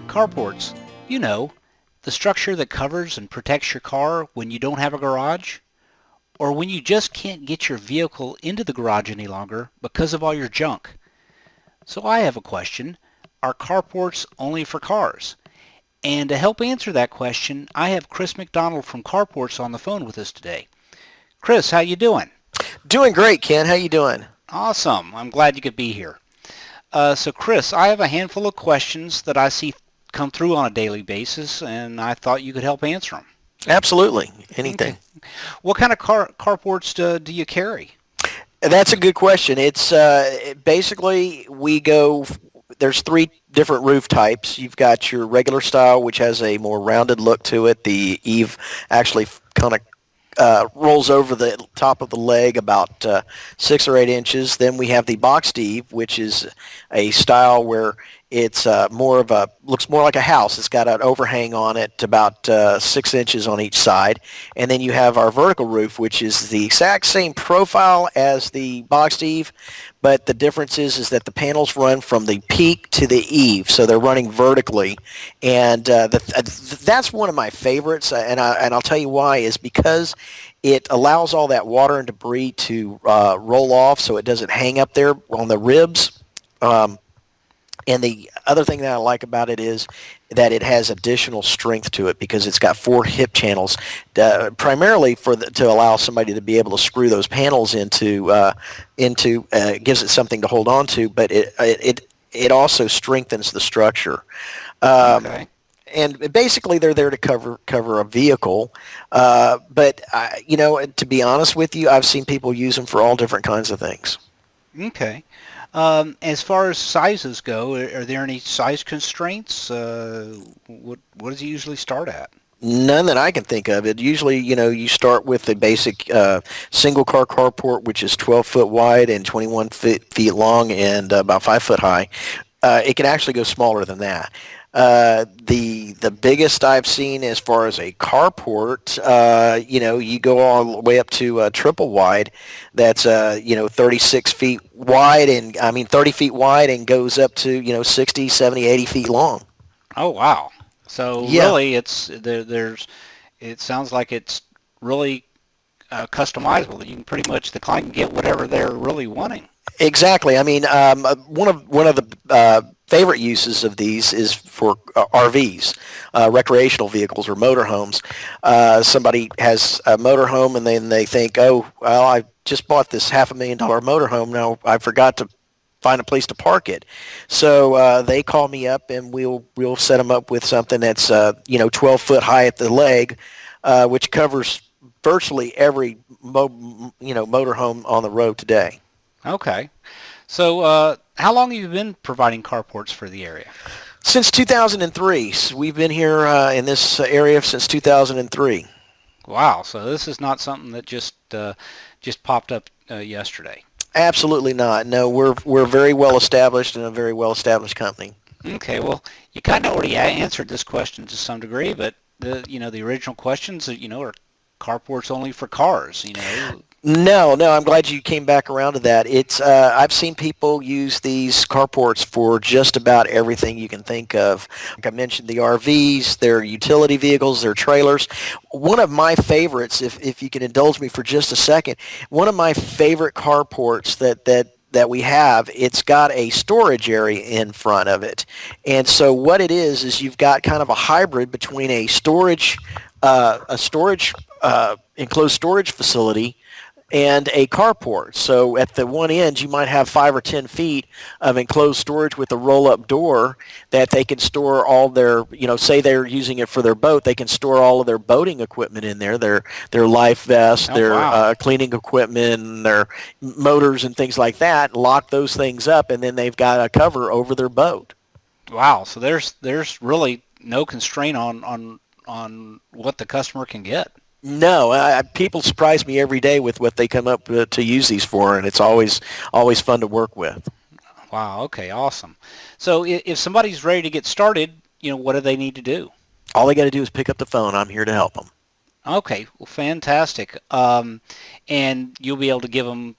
Carports, you know, the structure that covers and protects your car when you don't have a garage, or when you just can't get your vehicle into the garage any longer because of all your junk. So I have a question. Are carports only for cars? And to help answer that question, I have Chris McDonald from Carports on the phone with us today. Chris, how you doing? Doing great, Ken. How you doing? Awesome. I'm glad you could be here. So Chris, I have a handful of questions that I see come through on a daily basis, and I thought you could help answer them. Absolutely. Okay. Anything. What kind of carports do you carry? That's a good question. It's basically we go. There's three different roof types. You've got your regular style, which has a more rounded look to it. The eave actually kind of rolls over the top of the leg about 6 or 8 inches. Then we have the boxed eave, which is a style where it's looks more like a house. It's got an overhang on it about 6 inches on each side. And then you have our vertical roof, which is the exact same profile as the boxed eave, but the difference is that the panels run from the peak to the eave, so they're running vertically, and that's one of my favorites. And I'll tell you why is because it allows all that water and debris to roll off, so it doesn't hang up there on the ribs. And the other thing that I like about it is that it has additional strength to it because it's got 4 hip channels, primarily to allow somebody to be able to screw those panels into gives it something to hold on to, but it also strengthens the structure. Okay. And basically, they're there to cover a vehicle. But to be honest with you, I've seen people use them for all different kinds of things. Okay. As far as sizes go, are there any size constraints? What does it usually start at? None that I can think of. It usually, you start with the basic single car carport, which is 12 foot wide and 21 feet long and about 5 foot high. It can actually go smaller than that. The biggest I've seen as far as a carport, you go all the way up to triple wide. That's 36 feet wide, and 30 feet wide, and goes up to 60, 70, 80 feet long. Oh wow. So Yeah. really, it sounds like it's really customizable. You can pretty much the client can get whatever they're really wanting. Exactly. One of the favorite uses of these is for RVs, recreational vehicles or motorhomes. Somebody has a motorhome and then they think, oh, well, I just bought this $500,000 motorhome. Now I forgot to find a place to park it. So they call me up and we'll set them up with something that's 12 foot high at the leg, which covers virtually every motorhome on the road today. Okay. So how long have you been providing carports for the area? Since 2003. So we've been here in this area since 2003. Wow. So this is not something that just popped up yesterday. Absolutely not. No, we're very well established and a very well established company. Okay. Well, you kind of already answered this question to some degree, but the original questions are carports only for cars. No, I'm glad you came back around to that. It's I've seen people use these carports for just about everything you can think of. Like I mentioned, the RVs, their utility vehicles, their trailers. One of my favorites, if you can indulge me for just a second, one of my favorite carports that we have, it's got a storage area in front of it. And so what it is you've got kind of a hybrid between a storage enclosed storage facility and a carport. So at the one end, you might have 5 or 10 feet of enclosed storage with a roll-up door that they can store all their, say they're using it for their boat, they can store all of their boating equipment in there, their life vests, Oh wow. their cleaning equipment, their motors and things like that, lock those things up, and then they've got a cover over their boat. Wow. So there's really no constraint on what the customer can get. No, people surprise me every day with what they come up to use these for, and it's always fun to work with. Wow. Okay. Awesome. So if somebody's ready to get started, what do they need to do? All they got to do is pick up the phone. I'm here to help them. Okay. Well, fantastic. And you'll be able to give them,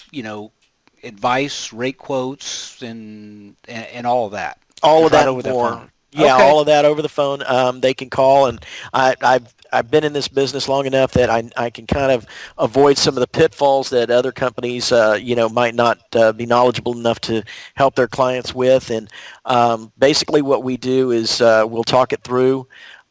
advice, rate quotes, and all of that, All of right that over and the more. phone. Yeah, Okay. all of that over the phone. They can call, and I've been in this business long enough that I can kind of avoid some of the pitfalls that other companies might not be knowledgeable enough to help their clients with. And basically, what we do is we'll talk it through.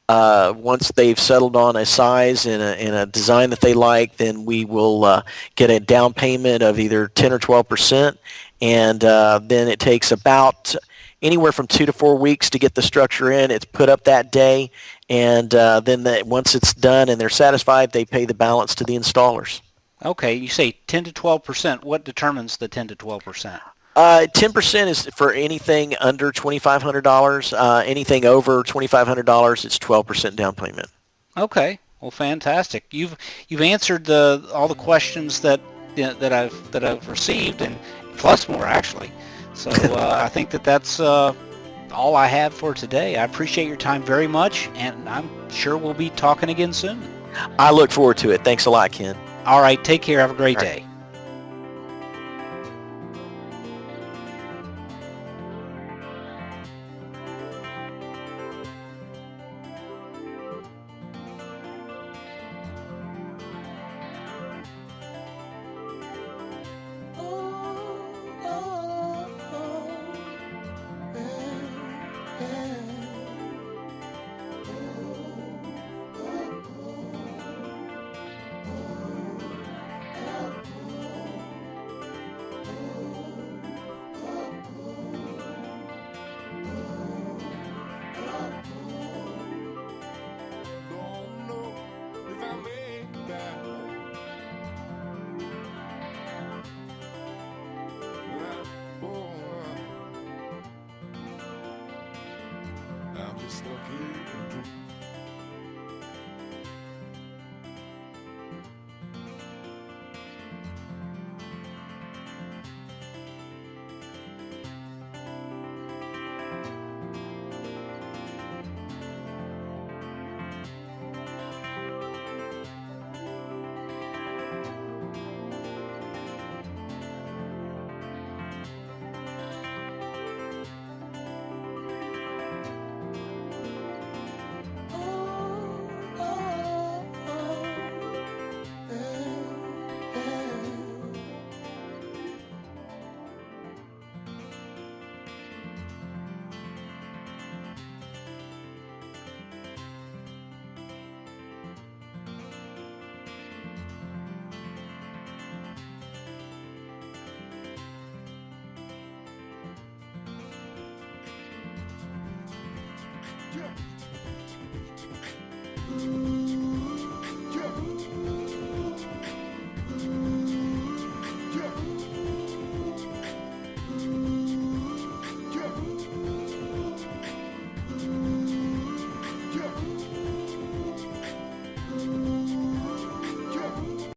Once they've settled on a size and a design that they like, then we will get a down payment of either 10 or 12%, and then it takes about anywhere from 2 to 4 weeks to get the structure in. It's put up that day, and then once it's done and they're satisfied, they pay the balance to the installers. Okay. You say 10 to 12%. What determines the 10 to 12%? 10% is for anything under $2,500. Anything over $2,500, it's 12% down payment. Okay. Well, fantastic. You've answered all the questions that that I've received, and plus more actually. So I think that's all I have for today. I appreciate your time very much, and I'm sure we'll be talking again soon. I look forward to it. Thanks a lot, Ken. All right. Take care. Have a great All right. day. Don't know if I make that. Boy, I'm just stuck here in a dream. Yeah.